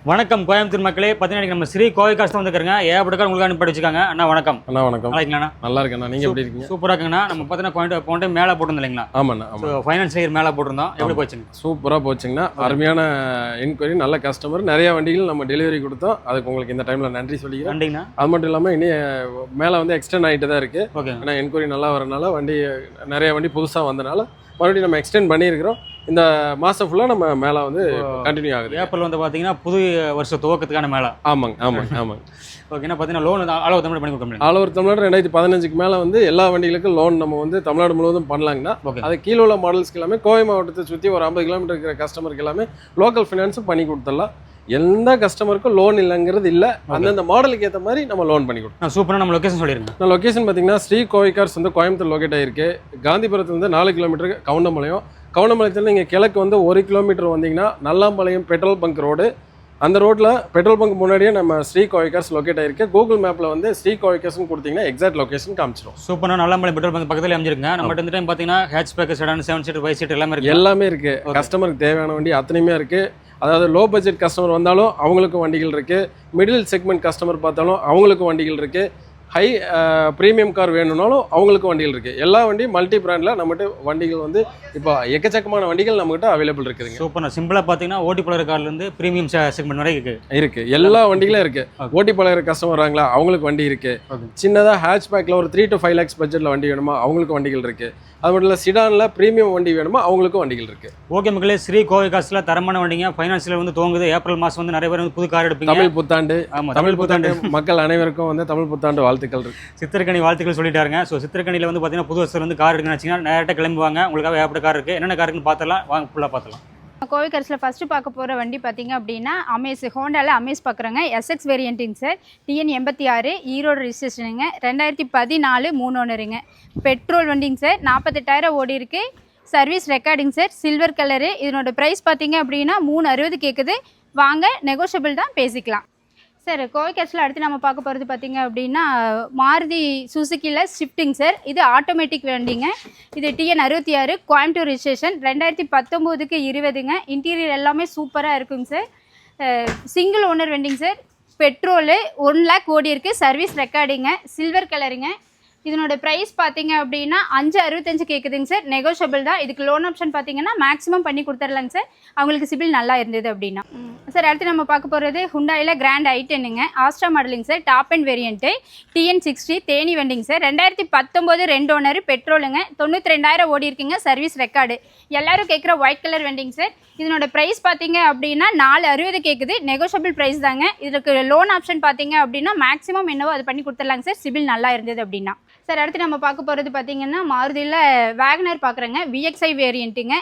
வணக்கம் கோயம்புத்தூர் மக்களே. பார்த்தீங்கன்னா நம்ம ஸ்ரீ கோவை காசு வந்துருக்காங்க. ஏகப்பட்ட உங்களுக்கு அனுப்பி வச்சுக்காங்க. அண்ணா வணக்கம். அண்ணா வணக்கம். நல்லா இருக்கீங்களா? நல்லா இருக்கேண்ணா. நீங்கள் எப்படி இருக்கீங்க? சூப்பராக இருக்குங்கண்ணா. நம்ம பார்த்தீங்கன்னா போன மேலே போட்டிருந்தோம் இல்லைங்களா? ஆமாண்ணா. ஆமாம். ஃபைனான்ஸ் இயர் மேலே போட்டிருந்தோம். எப்படி போச்சுங்க? சூப்பராக போச்சுங்கண்ணா. அருமையான என்கொயரி, நல்ல கஸ்டமர், நிறைய வண்டிகள் நம்ம டெலிவரி கொடுத்தோம். அதுக்கு உங்களுக்கு இந்த டைமில் நன்றி சொல்லிக்கிறேன். நன்றிங்கண்ணா. அது மட்டும் இல்லாமல் இனி மேலே வந்து எக்ஸ்டெண்ட் ஆகிட்டு தான் இருக்குது. ஓகே. ஏன்னா என்கொயரி நல்லா வரனால வண்டி நிறைய வண்டி புதுசாக வந்தனால மறுபடியும் நம்ம எக்ஸ்டெண்ட் பண்ணியிருக்கிறோம். இந்த மாதம் ஃபுல்லாக நம்ம மேலே வந்து கண்டினியூ ஆகுது. ஏப்ரல் வந்து பார்த்தீங்கன்னா புது வருஷ துவக்கத்துக்கான மேலே. ஆமாங்க ஆமாங்க ஆமாங்க. ஓகேன்னா பார்த்தீங்கன்னா லோன் ஆல் ஓவர் தமிழ் பண்ணி கொடுக்க ஆல் ஓவர் தமிழ்நாடு 2015க்கு மேலே வந்து எல்லா வண்டிகளுக்கும் லோன் நம்ம வந்து தமிழ்நாடு முழுவதும் பண்ணலாங்கன்னா அது கீழே உள்ள மாடல்ஸ்க்கு எல்லாமே கோவை மாவட்டத்தை சுற்றி ஒரு 50 கிலோமீட்டர் இருக்கிற கஸ்டமருக்கு எல்லாமே லோக்கல் ஃபினான்ஸும் பண்ணி கொடுத்துடலாம். எந்த கஸ்டமருக்கும் லோன் இல்லைங்கிறது இல்லை. அந்தந்த மாடலுக்கு ஏற்ற மாதிரி நம்ம லோன் பண்ணி கொடுத்தோம். சூப்பராக நம்ம லொக்கேஷன் சொல்லிடுங்க. நான் லொக்கேஷன் பார்த்தீங்கன்னா ஸ்ரீ கோவை கார்ஸ் வந்து கோயம்புத்தூர் லொக்கேட் ஆகிருக்கு. காந்திபுரத்துலேருந்து 4 கிலோமீட்டருக்கு கவுண்டம்பாளையத்துலேருந்து இங்கே கிழக்கு வந்து 1 கிலோமீட்டர் வந்தீங்கன்னா நல்லாம்பாளையம் பெட்ரோல் பங்க் ரோடு. அந்த ரோட்டில் பெட்ரோல் பங்க் முன்னாடியே நம்ம ஸ்ரீ கோவை கார்ஸ் லொக்கேட் ஆகிருக்கு. கூகுள் மேப்பில் வந்து ஸ்ரீ கோவை கார்ஸ்னு கொடுத்தீங்கன்னா எக்ஸாக்ட் லொக்கேஷன் காமிச்சிடும். சூப்பராக நல்லாம்பாளையம் பெட்ரோல் பங்க் பக்கத்தில் அமைஞ்சிருங்க. நம்ம இந்த டைம் பார்த்தீங்கன்னா hatch Baker sedan 7 seater 5 seater எல்லாமே இருக்குது. கஸ்டமருக்கு தேவையான வண்டி அத்தனையுமே இருக்குது. அதாவது லோ பட்ஜெட் கஸ்டமர் வந்தாலும் அவங்களுக்கும் வண்டிகள் இருக்குது. மிடில் செக்மெண்ட் கஸ்டமர் பார்த்தாலும் அவங்களுக்கும் வண்டிகள் இருக்குது. ஹை ப்ரீமியம் கார் வேணும்னாலும் அவங்களுக்கு வண்டிகள் இருக்குது. எல்லா வண்டியும் மல்டி பிராண்டில் நம்மகிட்ட வண்டிகள் வந்து இப்போ எக்கச்சக்கமான வண்டிகள் நம்மகிட்ட அவைலபிள் இருக்குதுங்க. சூப்பர். சிம்பிளாக பார்த்தீங்கன்னா ஓட்டி பழகிற கார்லேருந்து ப்ரீமியம் செக்மெண்ட் வரைக்கும் இருக்குது. எல்லா வண்டிகளும் இருக்குது. ஓட்டி பழகிற கஸ்டமர் வராங்களா அவங்களுக்கு வண்டி இருக்குது. சின்னதாக ஹேட்ச் பேக்கில் ஒரு 3 to 5 lakhs பட்ஜெட்டில் வண்டி வேணுமா அவங்களுக்கு வண்டிகள் இருக்குது. அது மட்டும் இல்லை சிடானில் ப்ரீமியம் வண்டி வேணுமா அவங்களுக்கும் வண்டிகள் இருக்குது. ஓகே மக்களே, ஸ்ரீ கோவை காசில் தரமான வண்டிங்க. ஃபைனான்ஸில் வந்து துவங்குது. ஏப்ரல் மாதம் வந்து நிறைய பேர் வந்து புது கார் எடுப்பீங்க. தமிழ் புத்தாண்டு. ஆமாம், தமிழ் புத்தாண்டு மக்கள் அனைவருக்கும் வந்து தமிழ் புத்தாண்டு வாழ்த்துக்கள் இருக்கு. சித்திரக்கணி வாழ்த்துக்கள் சொல்லிட்டாருங்க. ஸோ சித்திரக்கணியில் வந்து பார்த்தீங்கன்னா புது வருஷத்தில் வந்து கார் எடுக்கணும்னு வச்சிங்கன்னா நேரத்தை கிளம்புவாங்க. உங்களுக்காக ஏகப்பட்ட கார் இருக்குது. என்னென்ன காருக்குன்னு பார்த்தலாம் வாங்க, ஃபுல்லாக பார்த்தலாம். கோவை கார்ஸில் ஃபஸ்ட்டு பார்க்க போகிற வண்டி பார்த்திங்க அப்படின்னா ஹோண்டாவில் அமேஸ் பார்க்குறோங்க. எஸ்எக்ஸ் வேரியண்ட்டுங்க சார். TN 86 ஈரோடு ரிஜிஸ்ட்ரேஷனுங்க. 2014 3 ஓனருங்க. பெட்ரோல் வண்டிங்க சார். 48,000 ஓடி இருக்குது. சர்வீஸ் ரெக்கார்டிங் சார். Silver colour. இதனோட ப்ரைஸ் பார்த்திங்க அப்படின்னா 360 கேட்குது. வாங்க, நெகோஷியபிள் தான், பேசிக்கலாம் சார். கோவை கார்ஸில் அடுத்து நம்ம பார்க்க போகிறது பார்த்திங்க அப்படின்னா மாருதி சுசுக்கியில் ஸ்விஃப்ட்டுங்க சார். இது ஆட்டோமேட்டிக் வண்டிங்க. இது TN 66 கோயம்புத்தூர் ரிஜிஸ்ட்ரேஷன். 2019க்கு 20ங்க. இன்டீரியர் எல்லாமே சூப்பராக இருக்குங்க சார். சிங்கிள் ஓனர் வண்டிங்க சார். பெட்ரோலு 1 lakh ஓடி இருக்குது. Service recording. சில்வர் கலருங்க. இதனோட ப்ரைஸ் பார்த்தீங்க அப்படின்னா 565 கேட்குதுங்க சார். நெகோஷியபிள் தான். இதுக்கு லோன் ஆப்ஷன் பார்த்தீங்கன்னா மேக்ஸிமம் பண்ணி கொடுத்துர்லாங்க சார், அவங்களுக்கு சிபில் நல்லா இருந்தது அப்படின்னா. சார் அடுத்து நம்ம பார்க்க போகிறது ஹுண்டாயில் கிராண்ட் i10ங்க. ஆஸ்ட்ரா மாடலிங் sir. Top end variant. TN 60 Theni வண்டிங்க சார். 2019 2 ஓனர். பெட்ரோலுங்க. 92,000 ஓடி இருக்குங்க. Service record. எல்லோரும் கேட்குற ஒயிட் கலர் வண்டிங்க சார். இதனோட ப்ரைஸ் பார்த்தீங்க அப்படின்னா 460 கேட்குது. நெகோஷியபிள் ப்ரைஸ் தாங்க. இதுக்கு லோன் ஆப்ஷன் பார்த்தீங்க அப்படின்னா மேக்ஸிமம் என்னவோ அது பண்ணி கொடுத்துர்லாங்க சார், சிபில் நல்லா இருந்தது அப்படின்னா. சார் அடுத்து நம்ம பார்க்க போகிறது பார்த்தீங்கன்னா மாருதியில் வேகனர் பார்க்குறேங்க. VXI வேரியண்ட்டுங்க.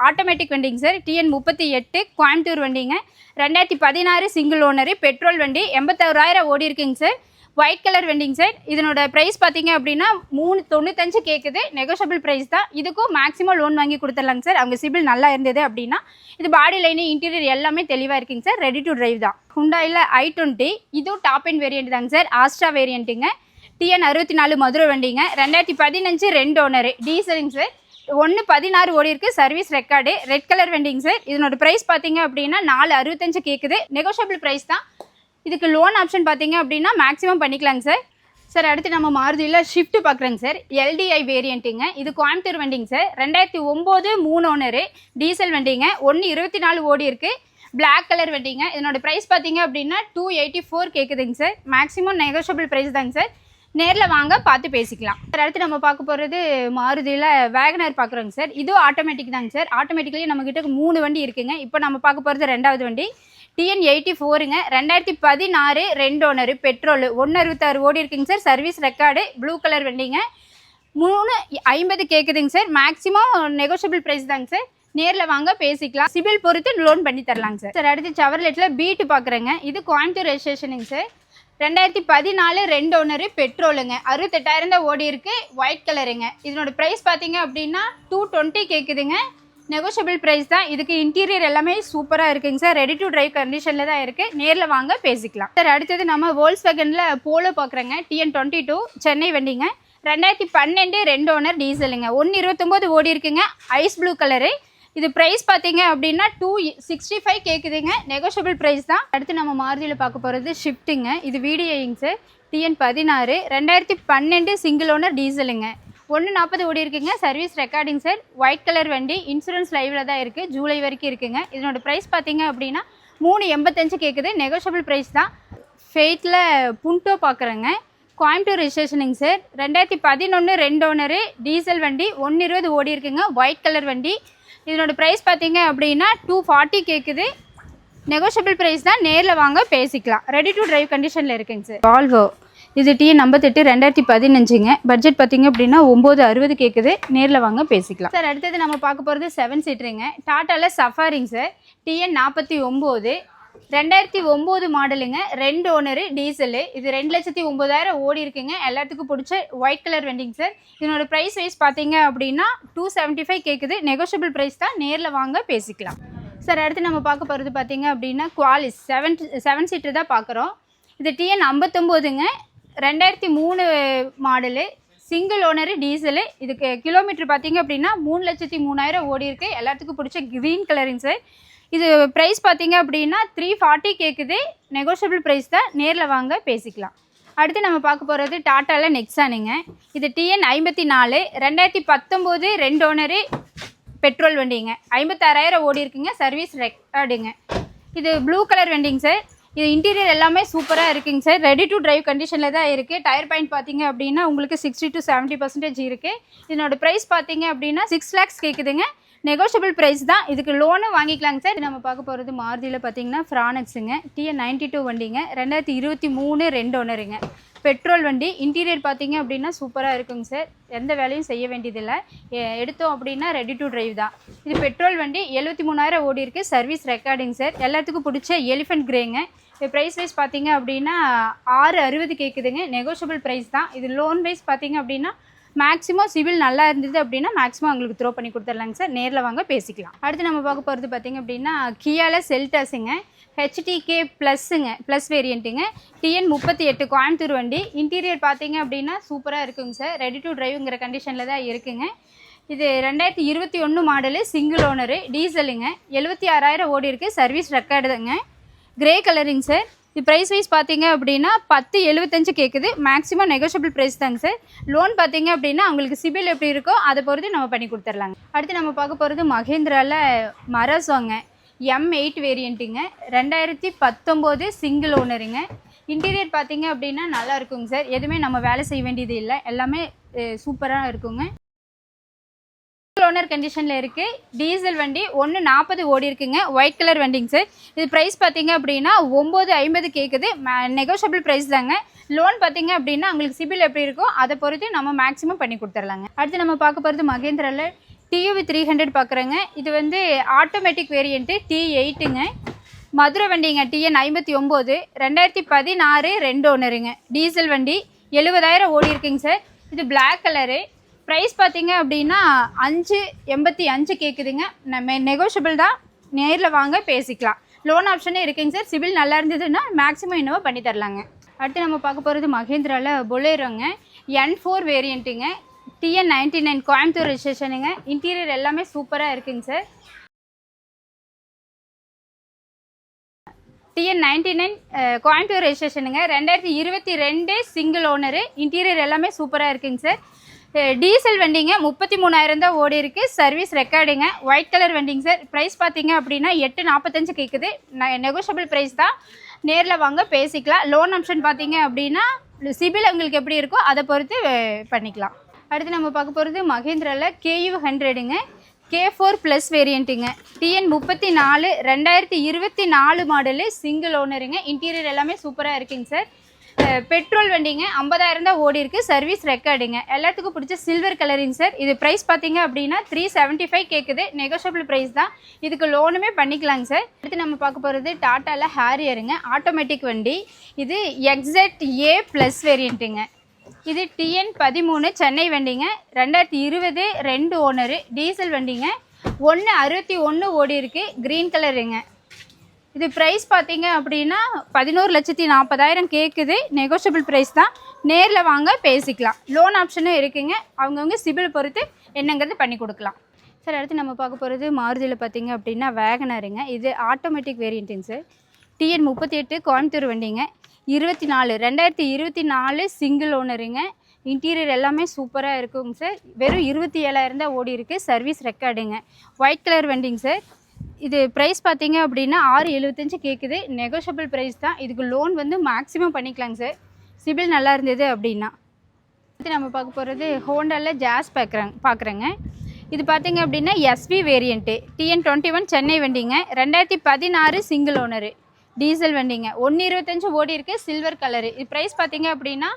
ஆட்டோமேட்டிக் வண்டிங்க சார். TN 38 கோயம்புத்தூர் வண்டிங்க. 2016 சிங்கிள் ஓனரு. பெட்ரோல் வண்டி. 81,000 ஓடி இருக்குங்க சார். ஒயிட் கலர் வண்டிங்க சார். இதனோட ப்ரைஸ் பார்த்தீங்க அப்படின்னா 395 கேட்குது. நெகோஷியபிள் ப்ரைஸ் தான். இதுக்கும் மேக்ஸிமம் லோன் வாங்கி கொடுத்துர்லாங்க சார், அவங்க சிபில் நல்லா இருந்தது அப்படின்னா. இது பாடி லைனு இன்டீரியர் எல்லாமே தெளிவாக இருக்குங்க சார். ரெடி டு டிரைவ் தான். ஹுண்டாயில் i20 இதுவும் டாப் அண்ட் வேரியண்ட் தாங்க சார். ஆஸ்ட்ரா வேரியண்ட்டுங்க. TN 64 மதுரை வண்டிங்க. 2015 2 ஓனரு. டீசலுங்க சார். 116 ஓடி இருக்குது. Service record. ரெட் கலர் வண்டிங்க சார். இதனோட ப்ரைஸ் பார்த்தீங்க அப்படின்னா 465 கேட்குது. நெகோஷியபிள் ப்ரைஸ் தான். இதுக்கு லோன் ஆப்ஷன் பார்த்தீங்க அப்படின்னா மேக்ஸிமம் பண்ணிக்கலாங்க சார். சார் அடுத்து நம்ம மாருதியில் ஷிஃப்ட் பார்க்குறேங்க சார். LDI வேரியண்ட்டுங்க. இது கோயம்புத்தூர் வண்டிங்க சார். 2009 3 ஓனரு. டீசல் வண்டிங்க. 124 ஓடி இருக்குது. பிளாக் கலர் வண்டிங்க. இதனோட ப்ரைஸ் பார்த்தீங்க அப்படின்னா 284 கேட்குதுங்க சார். மேக்ஸிமம் நெகோஷியபிள் ப்ரைஸ் தாங்க சார். நேரில் வாங்க, பார்த்து பேசிக்கலாம் சார். அடுத்து நம்ம பார்க்க போகிறது மாருதியில் வேகனர் பார்க்குறோங்க சார். இதுவும் ஆட்டோமேட்டிக் தாங்க சார். ஆட்டோமேட்டிக்லேயே நம்மக்கிட்ட 3 வண்டி இருக்குங்க. இப்போ நம்ம பார்க்க போகிறது 2வது வண்டி. TN 84ங்க. 2016 2 ஓனர். பெட்ரோல். 166 ஓடி இருக்குங்க sir. Service record. Blue colour வண்டிங்க. 350 கேட்குதுங்க சார். மேக்ஸிமம் நெகோஷியபிள் ப்ரைஸ் தாங்க சார். நேரில் வாங்க, பேசிக்கலாம். சிபில் பொறுத்து லோன் பண்ணி தரலாங்க சார். சார் அடுத்து செவர்லெட்டில் பீட்டு பார்க்குறேங்க. இது கோயம்புத்தூர் ரெஜிஸ்ட்ரேஷனுங்க சார். 2014 2 ஓனரு. பெட்ரோலுங்க. 68,000 தான் ஓடி இருக்குது. ஒயிட் கலருங்க. இதனோட ப்ரைஸ் பார்த்தீங்க அப்படின்னா 220 கேட்குதுங்க. நெகோஷியபிள் ப்ரைஸ் தான். இதுக்கு இன்டீரியர் எல்லாமே சூப்பராக இருக்குங்க சார். ரெடி டு டிரைவ் கண்டிஷனில் தான் இருக்குது. நேரில் வாங்க, பேசிக்கலாம் சார். அடுத்தது நம்ம வோல்க்ஸ்வேகனில் போலோ பார்க்குறேங்க. TN 22 சென்னை வண்டிங்க. 2012 2 ஓனர். டீசலுங்க. 129 ஓடி இருக்குங்க. Ice blue colour. இது ப்ரைஸ் பார்த்தீங்க அப்படின்னா 265 கேட்குதுங்க, நெகோஷியபிள் ப்ரைஸ் தான். அடுத்து நம்ம மாருதியில் பார்க்க போகிறது ஷிஃப்ட்டுங்க. இது VDIங்க சார், TN 16 2012 சிங்கிள் ஓனர் டீசலுங்க. 140 ஓடி இருக்குங்க, சர்வீஸ் ரெக்கார்டிங் சார். ஒயிட் கலர் வண்டி, இன்சூரன்ஸ் லைவில் தான் இருக்குது, ஜூலை வரைக்கும் இருக்குங்க. இதனோட ப்ரைஸ் பார்த்தீங்க அப்படின்னா 385 கேட்குது, நெகோஷியபிள் ப்ரைஸ் தான். ஃபெய்த்தில் புண்டோ பார்க்குறேங்க, கோயம்புத்தூர் ரெஜிஸ்ட்ரேஷனுங்க சார். 2011 2 ஓனரு, டீசல் வண்டி, 120 ஓடி இருக்குங்க, ஒயிட் கலர் வண்டி. இதனோட ப்ரைஸ் பார்த்தீங்க அப்படின்னா 240 கேட்குது, நெகோஷியபிள் ப்ரைஸ் தான். நேரில் வாங்க பேசிக்கலாம். ரெடி டு டிரைவ் கண்டிஷனில் இருக்குங்க சார். வால்வோ இது TN 58 2015ங்க. பட்ஜெட் பார்த்தீங்க அப்படின்னா 960 கேட்குது, நேரில் வாங்க பேசிக்கலாம் சார். அடுத்தது நம்ம பார்க்க போகிறது 7 சீட்டருங்க. டாட்டாவில் சஃபாரிங்க சார், TN 49 2009 மாடலுங்க, 2 ஓனரு, டீசலு. இது 2,09,000 ஓடி இருக்குங்க. எல்லாத்துக்கும் பிடிச்ச ஒயிட் கலர் வண்டிங்க சார். இதனோட ப்ரைஸ் வைஸ் பார்த்தீங்க அப்படின்னா 275 கேட்குது, நெகோஷியபிள் ப்ரைஸ் தான். நேரில் வாங்க பேசிக்கலாம் சார். அடுத்து நம்ம பார்க்க போகிறது பார்த்தீங்க அப்படின்னா குவாலிஸ் 7 சீட்டர் தான் பார்க்குறோம். இது TN 59ங்க, 2003 model, single owner, diesel. இதுக்கு கிலோமீட்டர் பார்த்தீங்க அப்படின்னா 3,03,000 ஓடி இருக்குது. எல்லாத்துக்கும் பிடிச்ச க்ரீன் கலருங்க சார். இது ப்ரைஸ் பார்த்தீங்க அப்படின்னா 340 கேட்குது, நெகோஷியபிள் ப்ரைஸ் தான். நேரில் வாங்க பேசிக்கலாம். அடுத்து நம்ம பார்க்க போகிறது டாட்டாவில் நெக்ஸானுங்க. இது TN 54 2019 2 ஓனரு, பெட்ரோல் வண்டிங்க. 56,000 ஓடி இருக்குங்க, சர்வீஸ் ரெக்கார்டுங்க. இது ப்ளூ கலர் வண்டிங்க சார். இது இன்டீரியர் எல்லாமே சூப்பராக இருக்குங்க சார். ரெடி டு டிரைவ் கண்டிஷனில் தான் இருக்குது. டயர் பாயிண்ட் பார்த்தீங்க அப்படின்னா உங்களுக்கு 60 to 70% இருக்குது. இதனோட ப்ரைஸ் பார்த்தீங்க அப்படின்னா 6 lakhs கேட்குதுங்க, நெகோஷியபிள் ப்ரைஸ் தான். இதுக்கு லோனும் வாங்கிக்கலாங்க சார். நம்ம பார்க்க போகிறது மாருதியில் பார்த்தீங்கன்னா ஃப்ரானக்ஸுங்க, TN 92 வண்டிங்க, 2023 2 ஓனருங்க, பெட்ரோல் வண்டி. இன்டீரியர் பார்த்தீங்க அப்படின்னா சூப்பராக இருக்குங்க சார். எந்த வேலையும் செய்ய வேண்டியதில்லை, எடுத்தோம் அப்படின்னா ரெடி டு டிரைவ் தான். இது பெட்ரோல் வண்டி, 73,000 ஓடி இருக்குது, சர்வீஸ் ரெக்கார்டிங் சார். எல்லாத்துக்கும் பிடிச்ச எலிஃபென்ட் கிரேங்க. இது ப்ரைஸ் வைஸ் பார்த்தீங்க அப்படின்னா 660 கேட்குதுங்க, நெகோஷியபிள் ப்ரைஸ் தான். இது லோன் வைஸ் பார்த்தீங்க அப்படின்னா மேக்ஸிமம் சிவில் நல்லா இருந்தது அப்படின்னா மேக்ஸிமம் உங்களுக்கு த்ரோ பண்ணி கொடுத்துர்லாங்க சார். நேரில் வாங்க பேசிக்கலாம். அடுத்து நம்ம பார்க்க போகிறது பார்த்தீங்க அப்படின்னா கியாவில் செல்டாஸுங்க, HTK ப்ளஸ்ஸுங்க, ப்ளஸ் வேரியண்ட்டுங்க. TN 38 கோயம்புத்தூர் வண்டி. இன்டீரியர் பார்த்தீங்க அப்படின்னா சூப்பராக இருக்குங்க சார். ரெடி டு டிரைவுங்கிற கண்டிஷனில் தான் இருக்குங்க. இது 2021 மாடலு, சிங்கிள் ஓனரு, டீசலுங்க. 76,000 ஓடி இருக்குது, சர்வீஸ் ரெக்கார்டுங்க. கிரே கலரிங் சார். இது ப்ரைஸ் வைஸ் பார்த்தீங்க அப்படின்னா 1075 கேட்குது, மேக்ஸிமம் நெகோஷியபிள் ப்ரைஸ் தாங்க சார். லோன் பார்த்தீங்க அப்படின்னா உங்களுக்கு சிபில் எப்படி இருக்கோ அதை பொறுத்து நம்ம பண்ணி கொடுத்துர்லாங்க. அடுத்து நம்ம பார்க்க போகிறது மகேந்திராவில் மரசோங்க, M8 வேரியண்ட்டுங்க, 2019 சிங்கிள் ஓனருங்க. இன்டீரியர் பார்த்தீங்க அப்படின்னா நல்லா இருக்குங்க சார். எதுவுமே நம்ம வேலை செய்ய வேண்டியது இல்லை, எல்லாமே சூப்பராக இருக்குங்க. ஓனர் கண்டிஷனில் இருக்குது, டீசல் வண்டி, 140 ஓடி இருக்குங்க, ஒயிட் கலர் வண்டிங்க சார். இது ப்ரைஸ் பார்த்தீங்க அப்படின்னா 950 கேட்குது, நெகோஷியபிள் ப்ரைஸ் தாங்க. லோன் பார்த்தீங்க அப்படின்னா உங்களுக்கு சிபில் எப்படி இருக்கோ அதை பொறுத்து நம்ம மேக்ஸிமம் பண்ணி கொடுத்துர்லாங்க. அடுத்து நம்ம பார்க்க போகிறது மகேந்திராவில் TUV 300 பார்க்குறேங்க. இது வந்து ஆட்டோமேட்டிக் வேரியண்ட்டு, T8ங்க, மதுரை வண்டிங்க. TN 59 2016 2 ஓனருங்க, டீசல் வண்டி, 70,000 ஓடி இருக்குங்க சார். இது பிளாக் கலரு. ப்ரைஸ் பார்த்தீங்க அப்படின்னா 585 கேட்குதுங்க, நம்ம நெகோஷியபிள் தான். நேரில் வாங்க பேசிக்கலாம். லோன் ஆப்ஷனே இருக்குங்க சார். சிபில் நல்லா இருந்ததுன்னா மேக்ஸிமம் என்னவோ பண்ணி தரலாங்க. அடுத்து நம்ம பார்க்க போகிறது மகேந்திராவில் பொலேரோங்க, N4 வேரியண்ட்டுங்க, TN 99 கோயம்புத்தூர் ரெஜிஸ்ட்ரேஷனுங்க. இன்டீரியர் எல்லாமே சூப்பராக இருக்குங்க சார். TN 99 கோயம்புத்தூர் ரெஜிஸ்ட்ரேஷனுங்க, 2022 சிங்கிள் ஓனரு. இன்டீரியர் எல்லாமே சூப்பராக இருக்குங்க சார். டீசல் வண்டிங்க, 33,000 தான் ஓடி இருக்குது, சர்வீஸ் ரெக்கார்டுங்க. ஒயிட் கலர் வண்டிங்க சார். ப்ரைஸ் பார்த்தீங்க அப்படின்னா 845 கேட்குது, நெகோஷியபிள் ப்ரைஸ் தான். நேரில் வாங்க பேசிக்கலாம். லோன் ஆப்ஷன் பார்த்தீங்க அப்படின்னா சிபில் உங்களுக்கு எப்படி இருக்கோ அதை பொறுத்து பண்ணிக்கலாம். அடுத்து நம்ம பார்க்க போகிறது மகேந்திராவில் KU 100ங்க, K4 ப்ளஸ் வேரியண்ட்டுங்க, TN 34 2024 மாடலு, சிங்கிள் ஓனருங்க. இன்டீரியர் எல்லாமே சூப்பராக இருக்குங்க சார். பெட்ரோல் வண்டிங்க, 50,000 தான் ஓடி இருக்குது, சர்வீஸ் ரெக்கார்டுங்க. எல்லாத்துக்கும் பிடிச்ச சில்வர் கலரிங் சார். இது ப்ரைஸ் பார்த்தீங்க அப்படின்னா 375 கேட்குது, நெகோஷியபிள் ப்ரைஸ் தான். இதுக்கு லோனுமே பண்ணிக்கலாங்க சார். அடுத்து நம்ம பார்க்க போகிறது டாட்டாவில் ஹேரியருங்க, ஆட்டோமேட்டிக் வண்டி. இது XZA ப்ளஸ் வேரியண்ட்டுங்க. இது TN 13 சென்னை வண்டிங்க, 2020 2 ஓனரு, டீசல் வண்டிங்க, 161 ஓடி இருக்குது, க்ரீன் கலருங்க. இது ப்ரைஸ் பார்த்தீங்க அப்படின்னா 11,40,000 கேட்குது, நெகோஷியபிள் ப்ரைஸ் தான். நேரில் வாங்க பேசிக்கலாம். லோன் ஆப்ஷனும் இருக்குங்க, அவங்கவுங்க சிபில் பொறுத்து என்னங்கிறது பண்ணி கொடுக்கலாம். சார் அடுத்து நம்ம பார்க்க போகிறது மாருதியில் பார்த்தீங்க அப்படின்னா வேகனருங்க. இது ஆட்டோமேட்டிக் வேரியண்ட்டுங்க சார். டிஎன் 38 கோயம்புத்தூர் வண்டிங்க. 2024 சிங்கிள் ஓனருங்க. இன்டீரியர் எல்லாமே சூப்பராக இருக்குங்க சார். வெறும் 27,000 தான் ஓடி இருக்குது. சர்வீஸ் ரெக்கார்டுங்க. ஒயிட் கலர் வண்டிங்க சார். இது ப்ரைஸ் பார்த்தீங்க அப்படின்னா 675 கேட்குது. நெகோஷியபிள் ப்ரைஸ் தான். இதுக்கு லோன் வந்து மேக்ஸிமம் பண்ணிக்கலாங்க சார், சிபில் நல்லா இருந்தது அப்படின்னா. அடுத்து நம்ம பார்க்க போகிறது ஹோண்டாவில் ஜாஸ் பார்க்குறேங்க. இது பார்த்தீங்க அப்படின்னா எஸ்வி வேரியண்ட்டு. டிஎன் 21 சென்னை வண்டிங்க. 2016 சிங்கிள் ஓனரு, டீசல் வண்டிங்க. 125 ஓடி இருக்குது, சில்வர் கலரு. இது ப்ரைஸ் பார்த்தீங்க அப்படின்னா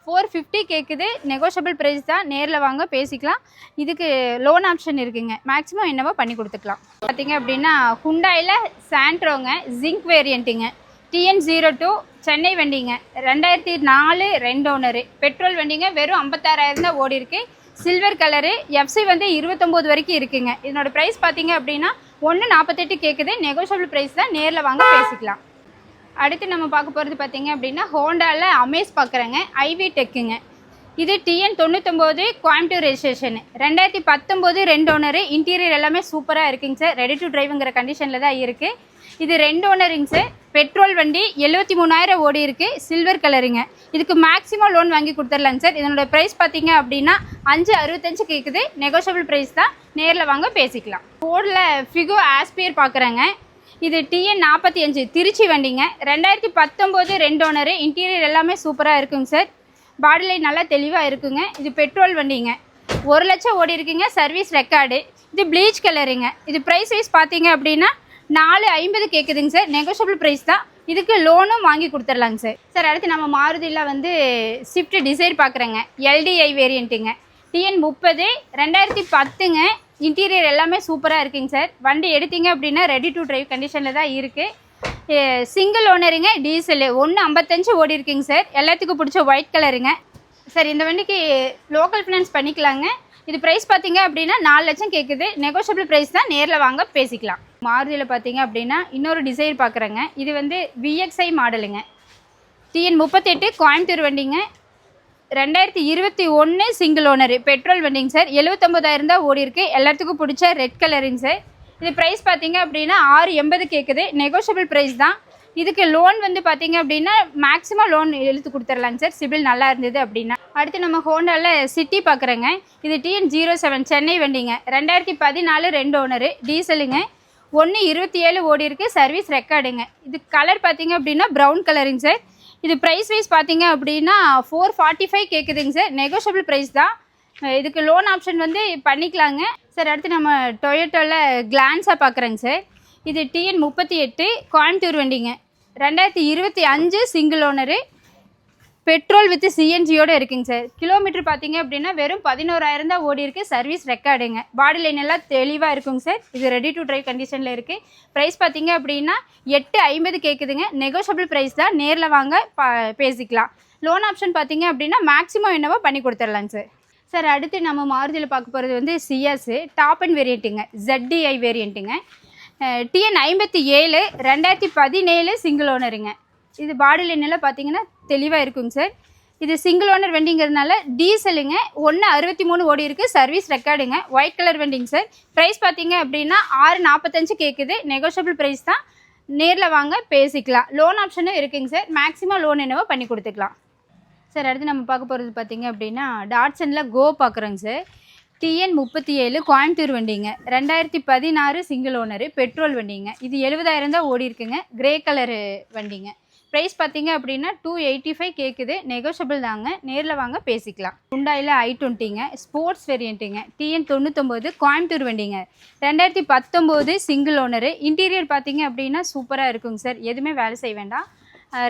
450 கேட்குது. நெகோஷியபிள் ப்ரைஸ் தான், நேரில் வாங்க பேசிக்கலாம். இதுக்கு லோன் ஆப்ஷன் இருக்குங்க, மேக்ஸிமம் என்னவோ பண்ணி கொடுத்துக்கலாம். பார்த்தீங்க அப்படின்னா ஹுண்டாயில் சாண்ட்ரோங்க, ஜிங்க் வேரியண்ட்டுங்க. டிஎன் 02 சென்னை வண்டிங்க. 2004 2 ஓனரு, பெட்ரோல் வண்டிங்க. வெறும் 56,000 தான் ஓடி இருக்குது, சில்வர் கலரு. எஃப்சி வந்து 29 வரைக்கும் இருக்குங்க. இதனோட ப்ரைஸ் பார்த்தீங்க அப்படின்னா 148 கேட்குது. நெகோஷியபிள் ப்ரைஸ் தான், நேரில் வாங்க பேசிக்கலாம். அடுத்து நம்ம பார்க்க போகிறது பார்த்தீங்க அப்படின்னா ஹோண்டாவில் அமேஸ் பார்க்குறேங்க. ஐவி டெக்குங்க. இது TN 99 Coimbatore registration. 2019 2 owner. Interior எல்லாமே சூப்பராக இருக்குங்க சார். ரெடி டு டிரைவுங்கிற கண்டிஷனில் தான் இருக்குது. இது 2 ஓனருங்க சார். பெட்ரோல் வண்டி. 73,000 ஓடி இருக்குது, சில்வர் கலருங்க. இதுக்கு மேக்ஸிமம் லோன் வாங்கி கொடுத்துர்லாங்க சார். இதனோட ப்ரைஸ் பார்த்தீங்க அப்படின்னா 565 கேட்குது. நெகோஷியபிள் ப்ரைஸ் தான், நேரில் வாங்க பேசிக்கலாம். ஃபோர்டில் ஃபிகோ ஆஸ்பியர் பார்க்குறேங்க. இது டிஎன் 45 திருச்சி வண்டிங்க. 2019 2 ஓனரு. இன்டீரியர் எல்லாமே சூப்பராக இருக்குங்க சார். பாடி லைன் நல்லா தெளிவாக இருக்குங்க. இது பெட்ரோல் வண்டிங்க. 1 லட்சம் ஓடி இருக்குங்க, சர்வீஸ் ரெக்கார்டு. இது ப்ளீச் கலருங்க. இது ப்ரைஸ் வைஸ் பார்த்தீங்க அப்படின்னா 450 கேட்குதுங்க சார். நெகோஷியபிள் ப்ரைஸ் தான், இதுக்கு லோனும் வாங்கி கொடுத்துர்லாங்க சார். சார் அடுத்து நம்ம மாருதியில் வந்து ஸ்விஃப்ட் டிசைர் பார்க்குறேங்க. எல்டிஐ வேரியண்ட்டுங்க. டிஎன் 30 2010ங்க. இன்டீரியர் எல்லாமே சூப்பராக இருக்குங்க சார். வண்டி எடுத்தீங்க அப்படின்னா ரெடி டு டிரைவ் கண்டிஷனில் தான் இருக்குது. Single ஓனருங்க, diesel. 155 ஓடி இருக்குங்க சார். எல்லாத்துக்கும் பிடிச்ச ஒயிட் கலருங்க சார். இந்த வண்டிக்கு லோக்கல் ஃபினான்ஸ் பண்ணிக்கலாங்க. இது ப்ரைஸ் பார்த்தீங்க அப்படின்னா 4 லட்சம் கேட்குது. நெகோஷியபிள் ப்ரைஸ் தான், நேரில் வாங்க பேசிக்கலாம். மாருதியில் பார்த்தீங்க அப்படின்னா இன்னொரு டிசைர் பார்க்குறேங்க. இது வந்து விஎக்ஸ்ஐ மாடலுங்க. டிஎன் 38 கோயம்புத்தூர் வண்டிங்க. 2021 சிங்கிள் ஓனரு, பெட்ரோல் வண்டிங்க சார். 79,000 தான் ஓடி இருக்குது. எல்லாத்துக்கும் பிடிச்ச ரெட் கலருங்க சார். இது ப்ரைஸ் பார்த்தீங்க அப்படின்னா 680 கேட்குது. நெகோஷியபிள் ப்ரைஸ் தான். இதுக்கு லோன் வந்து பார்த்தீங்க அப்படின்னா மேக்ஸிமம் லோன் எழுத்து கொடுத்துர்லாங்க சார், சிபில் நல்லா இருந்தது அப்படின்னா. அடுத்து நம்ம ஹோண்டாவில் சிட்டி பார்க்குறேங்க. இது டிஎன் 07 சென்னை வண்டிங்க. 2014 2 ஓனரு, டீசலுங்க. 127 ஓடி இருக்குது, சர்வீஸ் ரெக்கார்டுங்க. இது கலர் பார்த்தீங்க அப்படின்னா ப்ரௌன் கலருங்க சார். இது ப்ரைஸ் வைஸ் பார்த்தீங்க அப்படின்னா 445 கேட்குதுங்க சார். நெகோஷியபிள் ப்ரைஸ் தான், இதுக்கு லோன் ஆப்ஷன் வந்து பண்ணிக்கலாங்க சார். அடுத்து நம்ம டொயோட்டோவில் கிளான்ஸாக பார்க்குறேங்க சார். இது டிஎன் 38 கோயம்புத்தூர் வண்டிங்க. 2025 சிங்கிள் ஓனரு, பெட்ரோல் வித் சிஎன்ஜியோடு இருக்குங்க சார். கிலோமீட்டர் பார்த்தீங்க அப்படின்னா வெறும் 11,000 தான் ஓடி இருக்குது, சர்வீஸ் ரெக்கார்டுங்க. பாடி லைன் எல்லாம் தெளிவாக இருக்குங்க சார். இது ரெடி டு ட்ரைவ் கண்டிஷனில் இருக்குது. ப்ரைஸ் பார்த்தீங்க அப்படின்னா 850 கேட்குதுங்க. நெகோஷியபிள் ப்ரைஸ் தான், நேரில் வாங்க பேசிக்கலாம். லோன் ஆப்ஷன் பார்த்தீங்க அப்படின்னா மேக்ஸிமம் என்னவோ பண்ணி கொடுத்துர்லாங்க சார். சார் அடுத்து நம்ம மாருதியில் பார்க்க போகிறது வந்து சிஎஸ் டாப் அண்ட் வேரியண்ட்டுங்க. ZDI வேரியண்ட்டுங்க. டிஎன் 57 2017 சிங்கிள் ஓனருங்க. இது பாடி லைனெல்லாம் பார்த்தீங்கன்னா தெளிவாக இருக்குங்க சார். இது சிங்கிள் ஓனர் வண்டிங்கிறதுனால டீசலுங்க. 163 ஓடி இருக்குது, சர்வீஸ் ரெக்கார்டுங்க. ஒயிட் கலர் வண்டிங்க சார். ப்ரைஸ் பார்த்தீங்க அப்படின்னா 645 கேட்குது. நெகோஷியபிள் ப்ரைஸ் தான், நேரில் வாங்க பேசிக்கலாம். லோன் ஆப்ஷனும் இருக்குங்க சார். மேக்ஸிமம் லோன் என்னவோ பண்ணி கொடுத்துக்கலாம் சார். அடுத்து நம்ம பார்க்க போகிறது பார்த்தீங்க அப்படின்னா டாட்சனில் கோ பார்க்குறோங்க சார். டிஎன் 37 கோயம்புத்தூர் வண்டிங்க. 2016 சிங்கிள் ஓனரு, பெட்ரோல் வண்டிங்க. இது 70,000 தான் ஓடி இருக்குங்க. கிரே கலரு வண்டிங்க. ப்ரைஸ் பார்த்தீங்க அப்படின்னா 285 கேட்குது. நெகோஷியபிள் தாங்க, நேரில் வாங்க பேசிக்கலாம். ஹுண்டாயில் i20ங்க, ஸ்போர்ட்ஸ் வேரியண்ட்டுங்க. டிஎன் 99 கோயம்புத்தூர் வண்டிங்க. 2019 சிங்கிள் ஓனரு. இன்டீரியர் பார்த்தீங்க அப்படின்னா சூப்பராக இருக்குங்க சார். எதுவுமே வேலை செய்ய வேண்டாம்,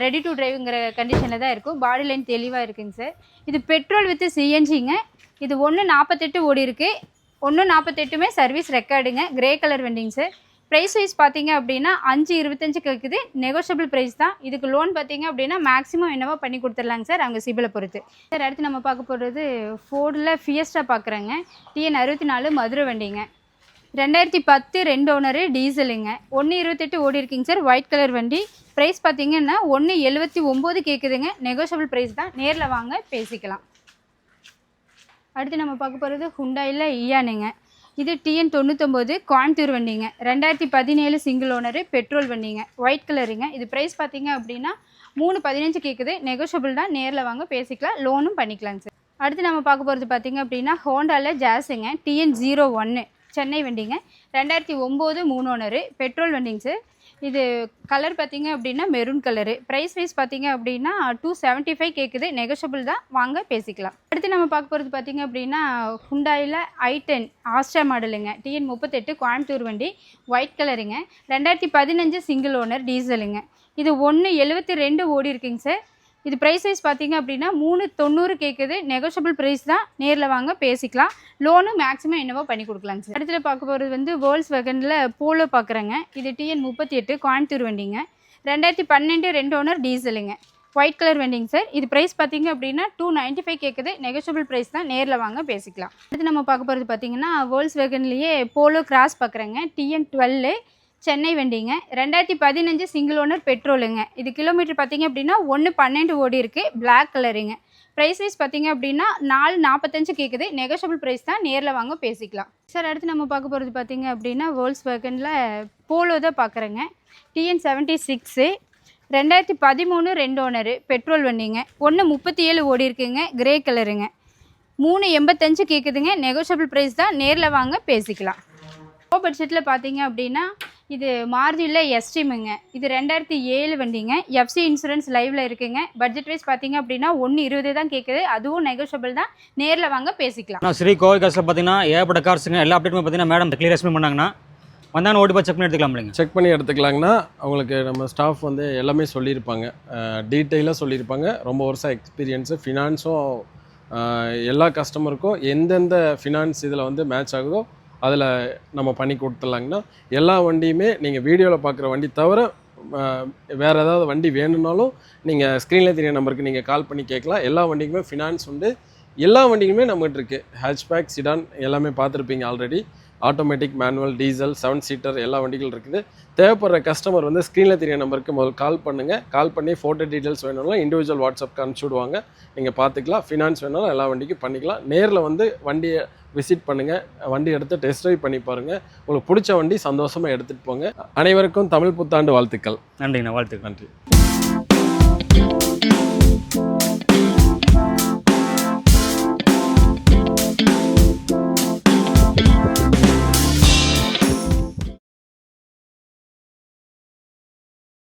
ரெடி டு டிரைவுங்கிற கண்டிஷனில் தான் இருக்கும். பாடி லைன் தெளிவாக இருக்குங்க சார். இது பெட்ரோல் வித் சிஎன்ஜிங்க. இது 148 ஓடி இருக்குது. 148மே சர்வீஸ் ரெக்கார்டுங்க. கிரே கலர் வண்டிங்க சார். ப்ரைஸ் வைஸ் பார்த்தீங்க அப்படின்னா 525 கேட்குது. நெகோஷியபிள் ப்ரைஸ் தான். இதுக்கு லோன் பார்த்தீங்க அப்படின்னா மேக்ஸிமம் என்னவோ பண்ணி கொடுத்துர்லாங்க சார், அவங்க சிபிலை பொறுத்து சார். அடுத்து நம்ம பார்க்க போகிறது ஃபோர்டில் ஃபியஸ்டா பார்க்குறேங்க. டிஎன் 64 மதுரை வண்டிங்க. 2010 2 ஓனரு, டீசலுங்க. 128 ஓடி இருக்குங்க சார். ஒயிட் கலர் வண்டி. ப்ரைஸ் பார்த்தீங்கன்னா 179 கேட்குதுங்க. நெகோஷியபிள் ப்ரைஸ் தான், நேரில் வாங்க பேசிக்கலாம். அடுத்து நம்ம பார்க்க போகிறது ஹுண்டாயில் இயானுங்க. இது டிஎன் 99 கோயம்புத்தூர் வண்டிங்க. 2017 சிங்கிள் ஓனரு, பெட்ரோல் வண்டிங்க, ஒயிட் கலருங்க. இது ப்ரைஸ் பார்த்தீங்க அப்படின்னா 315 கேட்குது. நெகோஷியபிள் தான், நேரில் வாங்க பேசிக்கலாம், லோனும் பண்ணிக்கலாங்க சார். அடுத்து நம்ம பார்க்க போகிறது பார்த்தீங்க அப்படின்னா ஹோண்டாவில் ஜாஸுங்க, டிஎன் 01 சென்னை வண்டிங்க. 2009 3 ஓனரு, பெட்ரோல் வண்டிங்க சார். இது கலர் பார்த்தீங்க அப்படின்னா மெரூன் கலரு. ப்ரைஸ் வைஸ் பார்த்தீங்க அப்படின்னா 275 கேட்குது. நெகோஷியபிள் தான், வாங்க பேசிக்கலாம். அடுத்து நம்ம பார்க்க போகிறது பார்த்தீங்க அப்படின்னா ஹுண்டாயில் i10 ஆஸ்ட்ரா மாடலுங்க, டிஎன் 38 கோயம்புத்தூர் வண்டி, ஒயிட் கலருங்க. 2015 சிங்கிள் ஓனர், டீசலுங்க. இது 172 ஓடி இருக்குங்க சார். இது ப்ரைஸ் வைஸ் பார்த்தீங்க அப்படின்னா 390 கேட்குது. நெகோஷியபிள் ப்ரைஸ் தான், நேரில் வாங்க பேசிக்கலாம், லோனு மேக்ஸிமம் என்னவோ பண்ணி கொடுக்கலாங்க சார். அடுத்து பார்க்க போகிறது வந்து வோல்ஸ் வேகனில் போலோ பார்க்குறேங்க. இது டிஎன் 38 கோயம்புத்தூர் வண்டிங்க. 2012 2 ஓனர், டீசலுங்க, ஒயிட் கலர் வண்டிங்க சார். இது ப்ரைஸ் பார்த்தீங்க அப்படின்னா 295 கேட்குது. நெகோஷியபிள் ப்ரைஸ் தான், நேரில் வாங்க பேசிக்கலாம். அடுத்து நம்ம பார்க்க போகிறது பார்த்தீங்கன்னா வோல்ஸ் வேகன்லேயே போலோ கிராஸ் பார்க்குறேங்க. டிஎன் 12 சென்னை வண்டிங்க. 2015 சிங்கிள் ஓனர், பெட்ரோலுங்க. இது கிலோமீட்டர் பார்த்தீங்க அப்படின்னா 112 ஓடி இருக்குது, பிளாக் கலருங்க. ப்ரைஸ் வைஸ் பார்த்தீங்க அப்படின்னா 445 கேட்குது. நெகோஷியபிள் ப்ரைஸ் தான், நேரில் வாங்க பேசிக்கலாம் சார். அடுத்து நம்ம பார்க்க போகிறது பார்த்தீங்க அப்படின்னா வோல்ஸ் வேகனில் போலோ தான் பார்க்குறேங்க. டிஎன் 76 2013 2 ஓனரு, பெட்ரோல் வண்டிங்க. 137 ஓடி இருக்குங்க, கிரே கலருங்க. 385 கேட்குதுங்க. நெகோஷியபிள் ப்ரைஸ் தான், நேரில் வாங்க பேசிக்கலாம். லோ பட்ஜெட்டில் பார்த்தீங்க அப்படின்னா இது மாருதியில் எஸ்டிமுங்க. இது 2007 வண்டிங்க. எஃப்சி இன்சூரன்ஸ் லைவில் இருக்குங்க. பட்ஜெட் வைஸ் பார்த்தீங்க அப்படின்னா 120 தான் கேட்குது. அதுவும் நெகோஷியபிள் தான், நேரில் வாங்க பேசிக்கலாம். ஆனால் ஸ்ரீ கோவை காசில் பார்த்தீங்கன்னா ஏகப்பட்ட கார்ஸுங்க, எல்லா அப்டேட்டுமே பார்த்தீங்கன்னா மேடம் கிளியர் எக்ஸ்பிளைன் பண்ணாங்கன்னா வந்தாலும் ஓடி போய் செக் பண்ணி எடுத்துக்கலாம் இல்லைங்க? செக் பண்ணி எடுத்துக்கலாங்கன்னா அவங்களுக்கு நம்ம ஸ்டாஃப் வந்து எல்லாமே சொல்லியிருப்பாங்க, டீட்டெயிலாக சொல்லியிருப்பாங்க. ரொம்ப வருஷம் எக்ஸ்பீரியன்ஸு, ஃபினான்ஸும் எல்லா கஸ்டமருக்கும் எந்தெந்த ஃபினான்ஸ் இதில் வந்து மேட்ச் ஆகுதோ அதில் நம்ம பண்ணி கொடுத்துடலாங்கன்னா எல்லா வண்டியுமே நீங்கள் வீடியோவில் பார்க்குற வண்டி தவிர வேறு ஏதாவது வண்டி வேணும்னாலும் நீங்கள் ஸ்க்ரீனில் தெரிய நம்பருக்கு நீங்கள் கால் பண்ணி கேட்கலாம். எல்லா வண்டிக்குமே ஃபினான்ஸ் உண்டு. எல்லா வண்டிக்குமே நம்மகிட்ட இருக்குது. ஹேட்ச்பேக், சிடான் எல்லாமே பார்த்துருப்பீங்க already. Automatic, manual, diesel, 7 seater எல்லா வண்டிகள் இருக்குது. தேவைப்படுற கஸ்டமர் வந்து ஸ்க்ரீனில் தெரிய நம்பருக்கு முதல் கால் பண்ணுங்கள். கால் பண்ணி ஃபோட்டோ டீட்டெயில்ஸ் வேணும்னாலும் இண்டிவிஜுவல் வாட்ஸ்அப்க்கு அனுப்பிச்சி விடுவாங்க, நீங்கள் பார்த்துக்கலாம். ஃபினான்ஸ் வேணாலும் எல்லா வண்டிக்கும் பண்ணிக்கலாம். நேரில் வந்து வண்டியை விசிட் பண்ணுங்கள், வண்டி எடுத்து டெஸ்ட் ட்ரைவ் பண்ணி பாருங்கள். உங்களுக்கு பிடிச்ச வண்டி சந்தோஷமாக எடுத்துகிட்டு போங்க. அனைவருக்கும் தமிழ் புத்தாண்டு வாழ்த்துக்கள். நன்றிங்கண்ணா, வாழ்த்துக்கள். நன்றி.